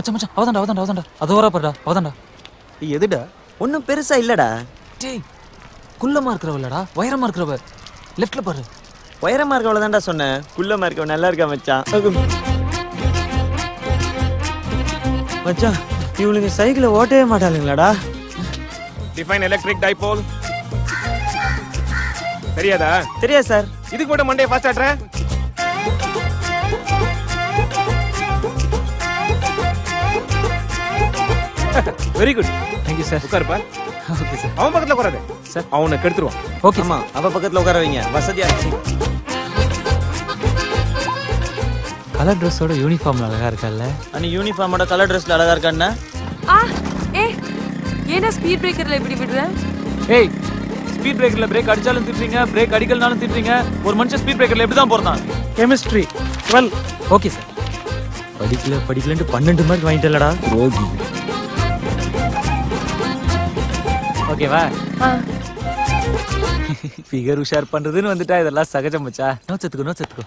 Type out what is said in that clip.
மச்சான் மச்சான் அவதான்டா அது வரா பாருடா அவதான்டா. எதுடா? ஒன்றும் பெருசா இல்லடா. டேய் குள்ளமா இருக்கிறவளடா, உயரமா இருக்கிறவ. லெஃப்ட்ல பாரு. உயரமா இருக்கவள தான்டா சொன்னேன். குள்ளமா இருக்கவ நல்லா இருக்கா மச்சான். மச்சான் இவளுக்கு சைக்கிளை ஓட்டவே மாட்டாளுங்களாடா. டிஃபைன் எலக்ட்ரிக் டைபோல் தெரியாதா? தெரியாது சார். இதுக்கு மட்டும் மண்டே ஃபாஸ்ட் ஆட்ற. Very good. Thank you sir. உட்காருப்பா. Okay sir. அவன் பக்கத்துல உட்காராத சார். அவனை கெடுத்துருவான். ஓகே ஆமா அவ பக்கத்துல உட்கார வைங்க, வசதியா இருக்கு. கலர் ட்ரெஸ்ஸோட யூனிஃபார்ம்ல அழகா இருக்கல்ல. அனி யூனிஃபார்மோட கலர் ட்ரெஸ்ல அழகா இருக்கான்னா? ஏன்னா ஸ்பீட் பிரேக்கர்ல இப்படி விடுற? ஏய் ஸ்பீட் பிரேக்கர்ல பிரேக் அடிச்சாலும் திட்டுறீங்க, பிரேக் அடிக்கலனாலும் திட்டுறீங்க. ஒரு மனுஷன் ஸ்பீட் பிரேக்கர்ல எப்படி தான் போறான்? கெமிஸ்ட்ரி 12. Okay sir. படிக்கலன்ட்டு 12 மார்க் வாங்கிட்டலடா ரோகி. ஓகேவா? ஃபிகர் உஷார் பண்றதுன்னு வந்துட்டா இதெல்லாம் சகஜம் மச்சா. நோட்ஸ் எடுத்துக்கோ.